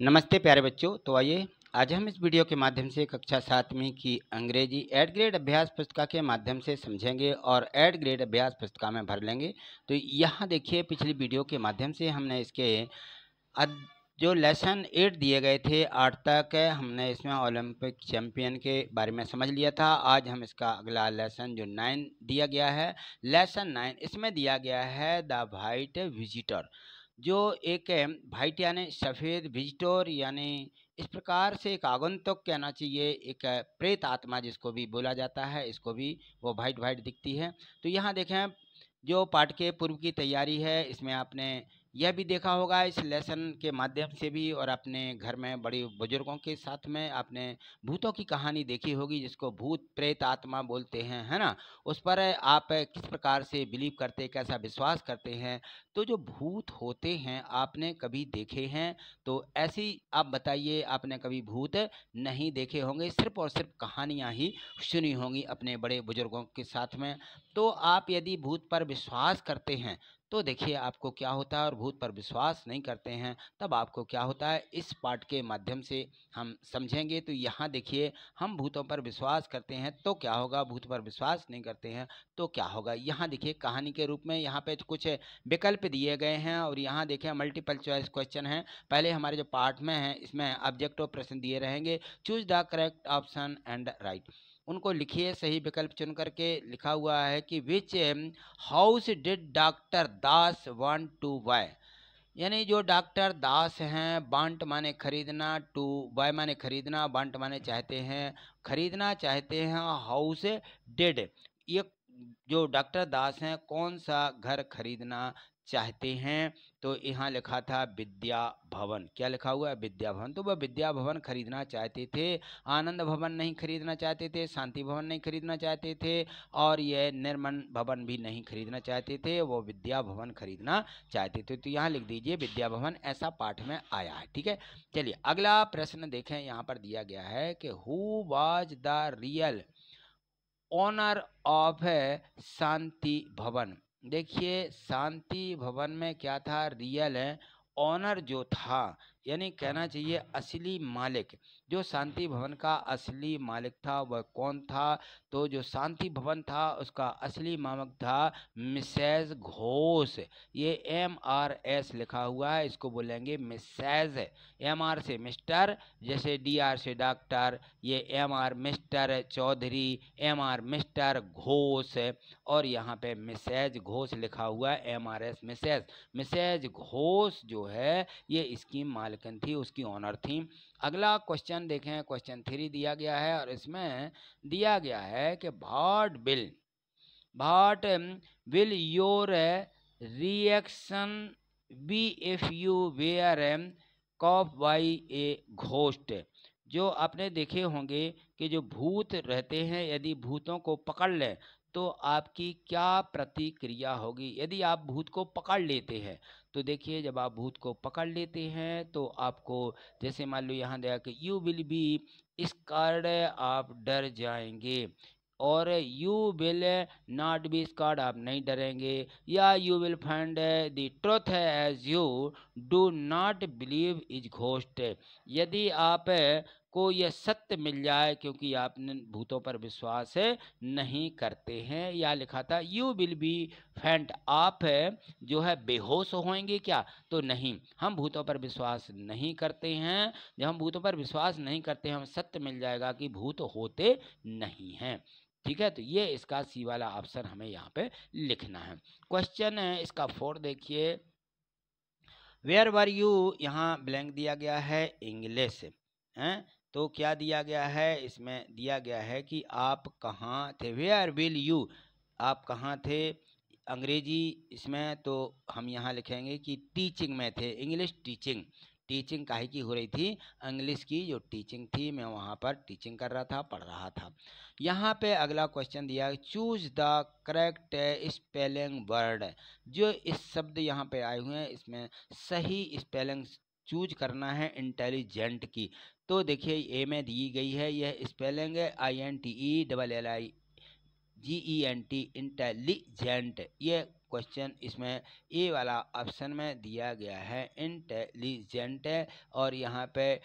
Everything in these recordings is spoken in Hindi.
नमस्ते प्यारे बच्चों। तो आइए आज हम इस वीडियो के माध्यम से कक्षा 7वीं की अंग्रेजी एड ग्रेड अभ्यास पुस्तिका के माध्यम से समझेंगे और एड ग्रेड अभ्यास पुस्तिका में भर लेंगे। तो यहाँ देखिए, पिछली वीडियो के माध्यम से हमने इसके जो लेसन 8 दिए गए थे 8 तक, हमने इसमें ओलंपिक चैंपियन के बारे में समझ लिया था। आज हम इसका अगला लेसन जो 9 दिया गया है, लेसन 9, इसमें दिया गया है द वाइट विजिटर। जो एक वाइट यानी सफ़ेद, विजिटर यानी इस प्रकार से एक आगंतुक कहना चाहिए, एक प्रेत आत्मा जिसको भी बोला जाता है, इसको भी वो वाइट वाइट दिखती है। तो यहाँ देखें, जो पाठ के पूर्व की तैयारी है, इसमें आपने यह भी देखा होगा इस लेसन के माध्यम से भी, और अपने घर में बड़े बुजुर्गों के साथ में आपने भूतों की कहानी देखी होगी, जिसको भूत प्रेत आत्मा बोलते हैं, है ना। उस पर आप किस प्रकार से बिलीव करते, कैसा विश्वास करते हैं। तो जो भूत होते हैं आपने कभी देखे हैं? तो ऐसी आप बताइए, आपने कभी भूत नहीं देखे होंगे, सिर्फ और सिर्फ कहानियाँ ही सुनी होंगी अपने बड़े बुजुर्गों के साथ में। तो आप यदि भूत पर विश्वास करते हैं तो देखिए आपको क्या होता है, और भूत पर विश्वास नहीं करते हैं तब आपको क्या होता है, इस पाठ के माध्यम से हम समझेंगे। तो यहाँ देखिए, हम भूतों पर विश्वास करते हैं तो क्या होगा, भूत पर विश्वास नहीं करते हैं तो क्या होगा। यहाँ देखिए, कहानी के रूप में यहाँ पे कुछ विकल्प दिए गए हैं, और यहाँ देखिए मल्टीपल चॉइस क्वेश्चन है। पहले हमारे जो पाठ में है इसमें ऑब्जेक्टिव प्रश्न दिए रहेंगे, choose the correct option and right. उनको लिखिए, सही विकल्प चुन करके। लिखा हुआ है कि which house did doctor Das want to buy, यानी जो डॉक्टर दास हैं, वांट माने खरीदना, टू बाय माने खरीदना, वांट माने चाहते हैं, खरीदना चाहते हैं। हाउस डिड, ये जो डॉक्टर दास हैं कौन सा घर खरीदना चाहते हैं। तो यहाँ लिखा था विद्या भवन। क्या लिखा हुआ है? विद्या भवन। तो वह विद्या भवन खरीदना चाहते थे, आनंद भवन नहीं खरीदना चाहते थे, शांति भवन नहीं खरीदना चाहते थे, और यह निर्मल भवन भी नहीं खरीदना चाहते थे, वो विद्या भवन खरीदना चाहते थे। तो यहाँ लिख दीजिए विद्या भवन, ऐसा पाठ में आया है। ठीक है, चलिए अगला प्रश्न देखें। यहाँ पर दिया गया है कि who was the real owner of Shanti Bhavan. देखिए, शांति भवन में क्या था, रियल ओनर जो था, यानी कहना चाहिए असली मालिक। जो शांति भवन का असली मालिक था वह कौन था? तो जो शांति भवन था उसका असली मालिक था मिसेज घोष। ये MRS लिखा हुआ है, इसको बोलेंगे मिसेज। MR से मिस्टर, जैसे DR से डॉक्टर, ये MR mister Chaudhary, MR mister Ghosh, और यहाँ पे मिसेज घोष लिखा हुआ है, MRS मिसेज। मिसेज घोष जो है ये इसकी मालकिन थी, उसकी ऑनर थी। अगला क्वेश्चन देखें, क्वेश्चन 3 दिया गया है, और इसमें दिया गया है कि what will your reaction be if you were caught by a ghost. जो आपने देखे होंगे कि जो भूत रहते हैं, यदि भूतों को पकड़ लें तो आपकी क्या प्रतिक्रिया होगी। यदि आप भूत को पकड़ लेते हैं तो देखिए, जब आप भूत को पकड़ लेते हैं तो आपको, जैसे मान लो यहाँ देखा कि यू विल बी स्कार्ड, आप डर जाएंगे, और you will not be scared, आप नहीं डरेंगे, या you will find the truth as you do not believe is ghost. यदि आप को यह सत्य मिल जाए क्योंकि आपने भूतों पर विश्वास नहीं करते हैं। या लिखा था यू विल बी फेंट, आप जो है बेहोश होंगे क्या? तो नहीं, हम भूतों पर विश्वास नहीं करते हैं। जब हम भूतों पर विश्वास नहीं करते हैं, हमें सत्य मिल जाएगा कि भूत होते नहीं हैं। ठीक है, तो ये इसका सी वाला ऑप्शन हमें यहाँ पे लिखना है। क्वेश्चन है इसका 4 देखिए, वेयर वर यू, यहाँ ब्लैंक दिया गया है इंग्लिश है। तो क्या दिया गया है, इसमें दिया गया है कि आप कहाँ थे, वेयर विल यू, आप कहाँ थे अंग्रेजी। इसमें तो हम यहाँ लिखेंगे कि टीचिंग में थे, इंग्लिश टीचिंग। टीचिंग काहे की हो रही थी, इंग्लिश की जो टीचिंग थी, मैं वहाँ पर टीचिंग कर रहा था, पढ़ रहा था। यहाँ पे अगला क्वेश्चन दिया है, choose the correct spelling word. जो इस शब्द यहाँ पे आए हुए हैं इसमें सही स्पेलिंग चूज करना है इंटेलिजेंट की। तो देखिए ए में दी गई है, यह स्पेलिंग है INTELLIGENT, इंटेलिजेंट। ये क्वेश्चन इसमें ए वाला ऑप्शन में दिया गया है इंटेलिजेंट, और यहाँ पे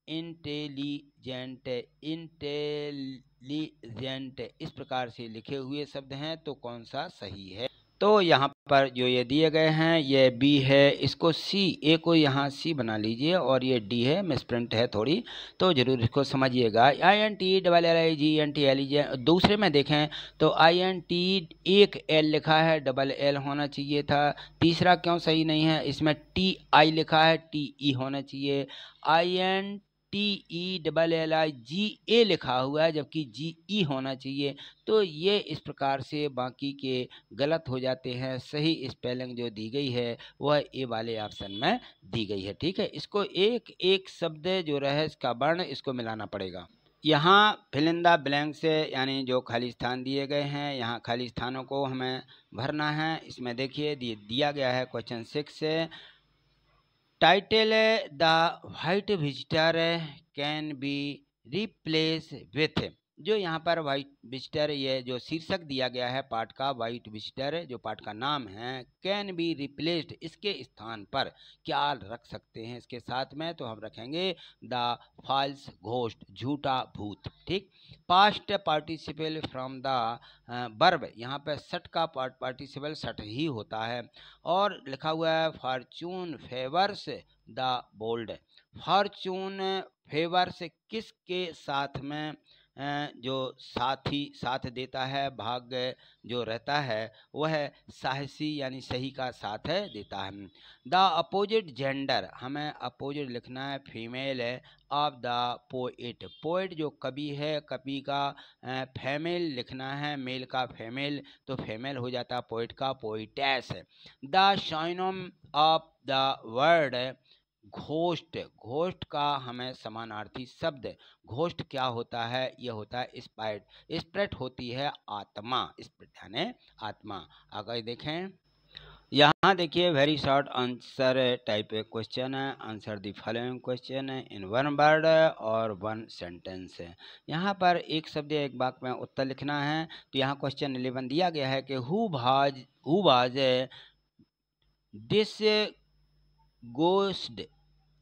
इंटेलिजेंट इंटेलिजेंट इस प्रकार से लिखे हुए शब्द हैं, तो कौन सा सही है? तो यहाँ पर जो ये दिए गए हैं ये बी है, इसको सी, ए को यहाँ सी बना लीजिए, और ये डी है, मिसप्रिंट है थोड़ी, तो जरूर इसको समझिएगा। INTELLIGENT दूसरे में देखें तो INT एक एल लिखा है, डबल एल होना चाहिए था। तीसरा क्यों सही नहीं है, इसमें TI लिखा है, TE होना चाहिए। INTELLIGA लिखा हुआ है, जबकि GE होना चाहिए। तो ये इस प्रकार से बाकी के गलत हो जाते हैं। सही स्पेलिंग जो दी गई है वह ए वाले ऑप्शन में दी गई है। ठीक है, इसको एक एक शब्द जो रहे इसका वर्ण इसको मिलाना पड़ेगा। यहाँ फिल इन द ब्लैंक्स यानी जो खाली स्थान दिए गए हैं, यहाँ खाली स्थानों को हमें भरना है। इसमें देखिए दिया गया है question 6, title the white visitor can be replace with. जो यहाँ पर वाइट विजिटर, ये जो शीर्षक दिया गया है पाठ का, वाइट विजिटर जो पाठ का नाम है, कैन बी रिप्लेस्ड इसके स्थान पर क्या रख सकते हैं इसके साथ में, तो हम रखेंगे द फॉल्स घोस्ट, झूठा भूत। ठीक, past participle from the verb, यहाँ पे सट का पार्टिसिपल सट ही होता है। और लिखा हुआ है fortune favours the bold, fortune favours किसके साथ में जो साथी साथ देता है, भाग्य जो रहता है वह साहसी यानी सही का साथ देता है। द अपोजिट जेंडर, हमें अपोजिट लिखना है female of the poet, poet जो कवि है, कवि का फीमेल लिखना है, मेल का फीमेल, तो फीमेल हो जाता है पोएट का poetess. The synonym of the word ghost, ghost का हमें समानार्थी शब्द, घोस्ट क्या होता है, यह होता है स्पिरिट, स्पिरिट होती है आत्मा, स्पिरिट यानी आत्मा। आगे देखें, यहाँ देखिए very short answer type question है, answer the following question in one word और वन सेंटेंस है। यहाँ पर एक शब्द एक वाक्य में उत्तर लिखना है। तो यहाँ क्वेश्चन 11 दिया गया है कि who was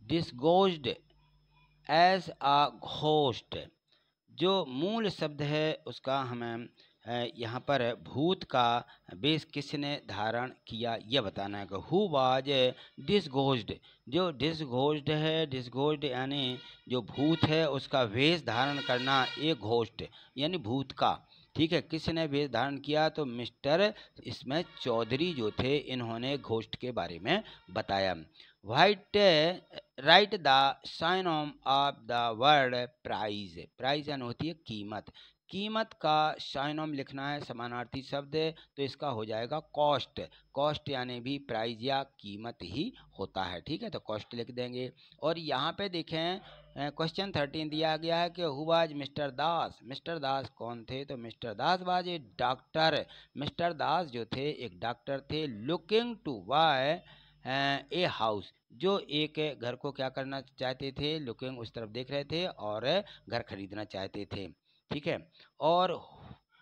disguised as a ghost, जो मूल शब्द है उसका हमें यहाँ पर भूत का वेश किसने धारण किया यह बताना है। हु वाज डिसघोस्ड, जो डिसघोस्ड है, डिसघोस्ड यानी जो भूत है उसका वेश धारण करना, एक घोस्ट यानी भूत का। ठीक है, किसने वेश धारण किया, तो मिस्टर इसमें चौधरी जो थे इन्होंने घोस्ट के बारे में बताया। Write the synonym of the word prize, prize यानी होती है कीमत, कीमत का साइनोम लिखना है समानार्थी शब्द, तो इसका हो जाएगा कॉस्ट, कॉस्ट यानी भी प्राइज या कीमत ही होता है। ठीक है, तो कॉस्ट लिख देंगे। और यहाँ पे देखें क्वेश्चन 13 दिया गया है कि who was Mr Das, Mr Das कौन थे, तो Mr Das was a doctor, Mr Das जो थे एक डॉक्टर थे। Looking to buy a house, जो एक घर को क्या करना चाहते थे, लुकिंग उस तरफ देख रहे थे और घर खरीदना चाहते थे। ठीक है, और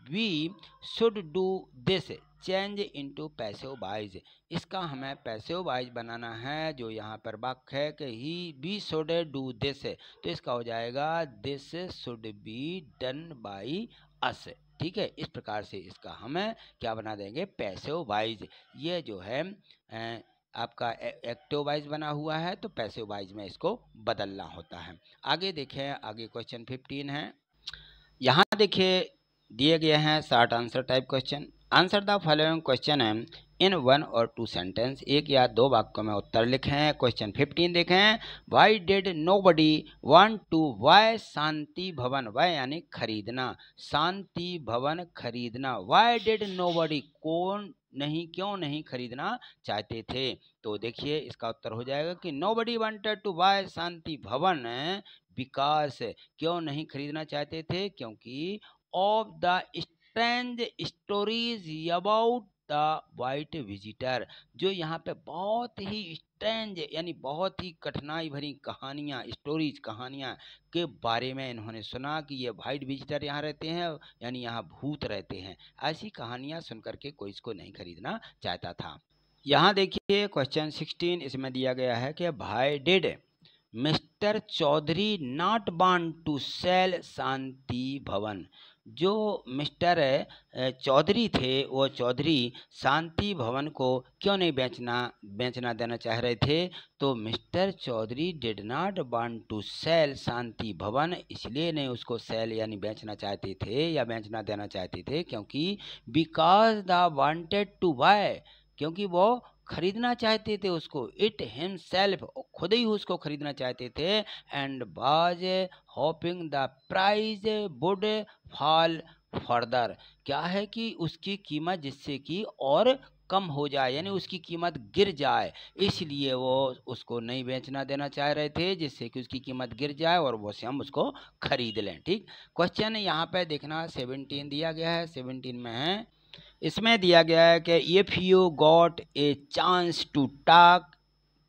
we should do this change into passive voice, इसका हमें पैसिव वॉइस बनाना है। जो यहाँ पर वाक्य है कि ही वी शुड डू दिस, तो इसका हो जाएगा this should be done by us. ठीक है, इस प्रकार से इसका हमें क्या बना देंगे, पैसिव वॉइस। ये जो है आपका एक्टिव वॉइस बना हुआ है, तो पैसिव वॉइस में इसको बदलना होता है। आगे देखें, आगे क्वेश्चन 15 है। यहाँ देखिए दिए गए हैं short answer type question. Answer the following question है इन 1 और 2 सेंटेंस, एक या दो वाक्यों में उत्तर लिखें। क्वेश्चन 15 देखें, why did nobody want to buy Shanti Bhavan, why यानी खरीदना, शांति भवन खरीदना, वाई डिड नोबडी कौन नहीं, क्यों नहीं खरीदना चाहते थे, तो देखिए इसका उत्तर हो जाएगा कि nobody wanted to buy Shanti भवन बिकॉज, क्यों नहीं खरीदना चाहते थे, क्योंकि of the strange stories about the white visitor. जो यहाँ पे बहुत ही स्ट्रेंज यानी बहुत ही कठिनाई भरी कहानियाँ, स्टोरीज कहानियाँ के बारे में इन्होंने सुना कि ये वाइट विजिटर यहाँ रहते हैं, यानी यहाँ भूत रहते हैं। ऐसी कहानियाँ सुन करके कोई इसको नहीं खरीदना चाहता था। यहाँ देखिए क्वेश्चन 16 इसमें दिया गया है कि why did Mr Chaudhary not want to sell Shanti Bhavan. जो मिस्टर चौधरी थे वो चौधरी शांति भवन को क्यों नहीं बेचना देना चाह रहे थे। तो Mr Chaudhary did not want to sell Shanti Bhavan, इसलिए नहीं उसको सेल यानी बेचना चाहते थे या बेचना देना चाहते थे क्योंकि because the wanted to buy, क्योंकि वो खरीदना चाहते थे उसको, इट हिमसेल्फ खुद ही उसको खरीदना चाहते थे, and was hopping the price would fall further. क्या है कि उसकी कीमत जिससे कि और कम हो जाए यानी उसकी कीमत गिर जाए, इसलिए वो उसको नहीं बेचना देना चाह रहे थे जिससे कि उसकी कीमत गिर जाए और वो से हम उसको खरीद लें। ठीक, क्वेश्चन यहाँ पे देखना 17 दिया गया है। 17 में है, इसमें दिया गया है कि if you got a chance to talk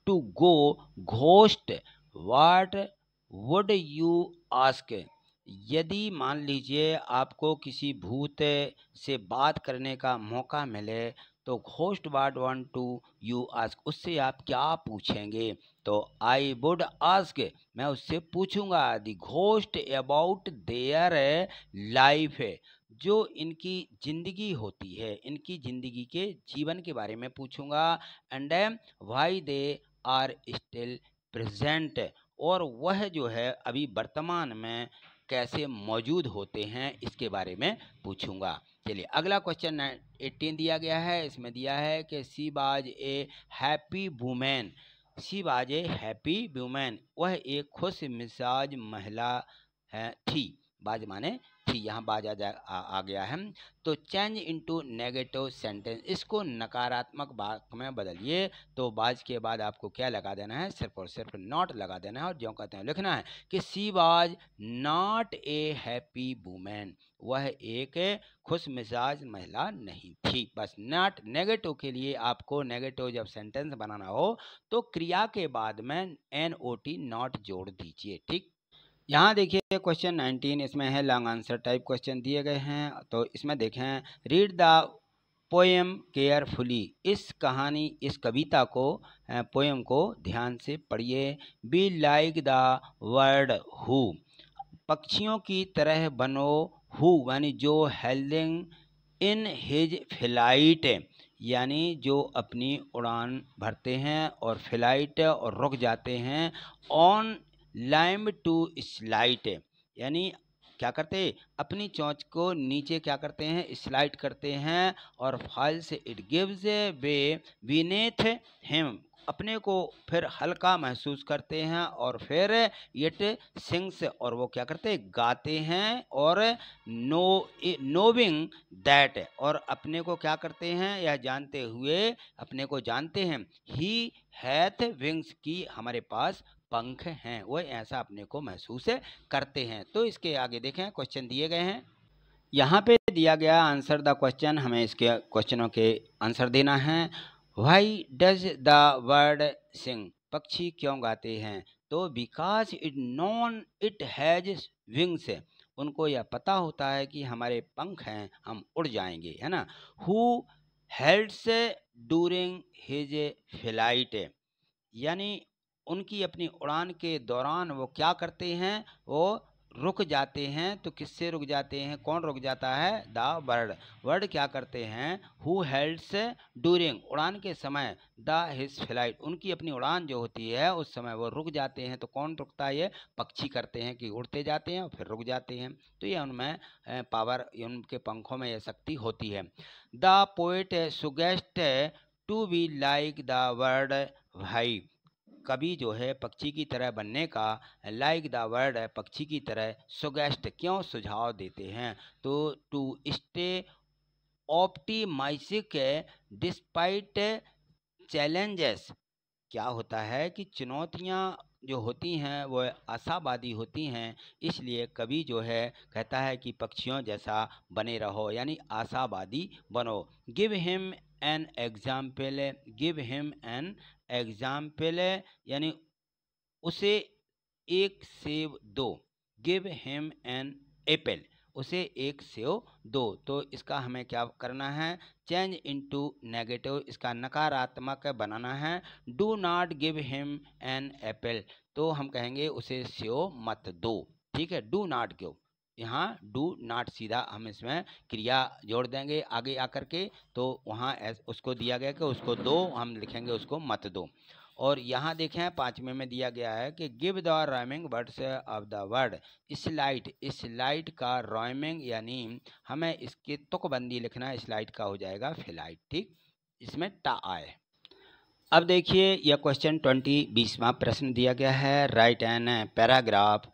to go ghost what would you ask. यदि मान लीजिए आपको किसी भूत से बात करने का मौका मिले तो ghost what want to you ask, उससे आप क्या पूछेंगे। तो आई वुड आस्क, मैं उससे पूछूंगा the ghost about their life, जो इनकी जिंदगी होती है, इनकी जिंदगी के जीवन के बारे में पूछूंगा, and why they are still present, और वह जो है अभी वर्तमान में कैसे मौजूद होते हैं इसके बारे में पूछूंगा। चलिए अगला क्वेश्चन 18 दिया गया है। इसमें दिया है कि she was a happy women, she was a happy women, वह एक खुश मिजाज महिला थी। बाज माने थी, यहाँ बाज आ गया है। तो चेंज इनटू नेगेटिव सेंटेंस, इसको नकारात्मक वाक्य में बदलिए। तो बाज के बाद आपको क्या लगा देना है, सिर्फ और सिर्फ नॉट लगा देना है और जो कहते हैं लिखना है कि she was not a happy women, वह एक खुश मिजाज महिला नहीं थी। बस नॉट नेगेटिव के लिए आपको नेगेटिव जब सेंटेंस बनाना हो तो क्रिया के बाद में NOT नॉट जोड़ दीजिए। ठीक, यहाँ देखिए क्वेश्चन 19 इसमें है लॉन्ग आंसर टाइप क्वेश्चन दिए गए हैं। तो इसमें देखें, रीड द पोएम केयरफुली, इस कहानी इस कविता को पोएम को ध्यान से पढ़िए। B like the word who, पक्षियों की तरह बनो, हु यानी जो हेल्डिंग इन हिज फ्लाइट, यानी जो अपनी उड़ान भरते हैं और फ्लाइट और रुक जाते हैं, ऑन लाइम टू स्लाइट, यानी क्या करते अपनी चोंच को नीचे क्या करते हैं स्लाइड करते हैं, और फॉल से it gives way beneath him, अपने को फिर हल्का महसूस करते हैं, और फिर इट सिंग्स, और वो क्या करते गाते हैं, और नोविंग दैट, और अपने को क्या करते हैं यह जानते हुए अपने को जानते हैं, ही हैथ विंग्स, की हमारे पास पंख हैं, वो ऐसा अपने को महसूस करते हैं। तो इसके आगे देखें क्वेश्चन दिए गए हैं, यहाँ पे दिया गया आंसर द क्वेश्चन, हमें इसके क्वेश्चनों के आंसर देना है। व्हाई डज द बर्ड सिंग, पक्षी क्यों गाते हैं। तो because it known it has wings, उनको यह पता होता है कि हमारे पंख हैं, हम उड़ जाएंगे, है ना। हु हेल्ड्स डूरिंग हिज फ्लाइट, यानी उनकी अपनी उड़ान के दौरान वो क्या करते हैं, वो रुक जाते हैं। तो किससे रुक जाते हैं, कौन रुक जाता है, द बर्ड, वर्ड क्या करते हैं, हु हेल्ड्स डूरिंग, उड़ान के समय, द हिज फ्लाइट, उनकी अपनी उड़ान जो होती है उस समय वो रुक जाते हैं। तो कौन रुकता है, ये पक्षी करते हैं कि उड़ते जाते हैं और फिर रुक जाते हैं। तो ये उनमें पावर, उनके पंखों में यह शक्ति होती है। The poet suggest to be like the bird, भाई कवि जो है पक्षी की तरह बनने का, लाइक द वर्ड है पक्षी की तरह, सुगेस्ट क्यों सुझाव देते हैं। तो टू स्टे ऑप्टिमाइजिक डिस्पाइट चैलेंजेस, क्या होता है कि चुनौतियाँ जो होती हैं वो आशावादी होती हैं, इसलिए कवि जो है कहता है कि पक्षियों जैसा बने रहो, यानी आशावादी बनो। Give him an example, give him an example यानी उसे एक सेब दो, गिव हिम एन एप्पल, उसे एक सेब दो। तो इसका हमें क्या करना है, चेंज इनटू नेगेटिव, इसका नकारात्मक बनाना है। Do not give him an apple, तो हम कहेंगे उसे सेब मत दो, ठीक है। डू नॉट गिव, यहाँ डू नॉट सीधा हम इसमें क्रिया जोड़ देंगे आगे आकर के, तो वहाँ उसको दिया गया कि उसको दो, हम लिखेंगे उसको मत दो। और यहाँ देखें 5वें में दिया गया है कि give the rhyming words of the word slide, slide का राइमिंग यानी हमें इसके तुकबंदी लिखना है, स्लाइड का हो जाएगा फ्लाइट, ठीक, इसमें टा आए। अब देखिए यह क्वेश्चन 20वां प्रश्न दिया गया है, write an paragraph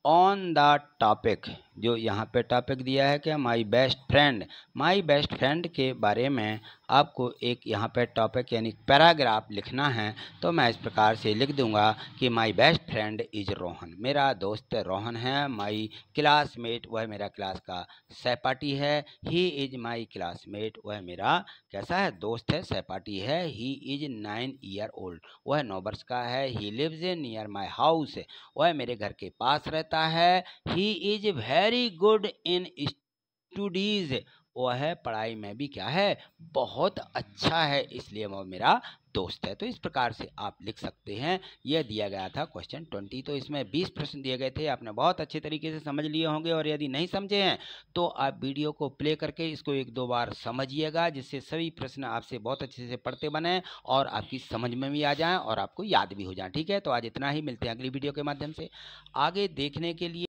on the topic, जो यहाँ पे टॉपिक दिया है कि my best friend, my best friend के बारे में आपको एक यहाँ पे टॉपिक यानी पैराग्राफ लिखना है। तो मैं इस प्रकार से लिख दूंगा कि my best friend is Rohan, मेरा दोस्त रोहन है। माई क्लासमेट, वह मेरा क्लास का सहपाठी है। ही इज माई क्लासमेट, वह मेरा कैसा है, दोस्त है, सहपाठी है। ही इज 9 ईयर ओल्ड, वह 9 वर्ष का है। He lives near my house, वह मेरे घर के पास रहता है। He is very good in studies, वह पढ़ाई में भी क्या है, बहुत अच्छा है, इसलिए वह मेरा दोस्त है। तो इस प्रकार से आप लिख सकते हैं। यह दिया गया था क्वेश्चन 20। तो इसमें 20 प्रश्न दिए गए थे, आपने बहुत अच्छे तरीके से समझ लिए होंगे। और यदि नहीं समझे हैं तो आप वीडियो को प्ले करके इसको 1-2 बार समझिएगा, जिससे सभी प्रश्न आपसे बहुत अच्छे से पढ़ते बने और आपकी समझ में भी आ जाएं और आपको याद भी हो जाए, ठीक है। तो आज इतना ही, मिलते हैं अगली वीडियो के माध्यम से। आगे देखने के लिए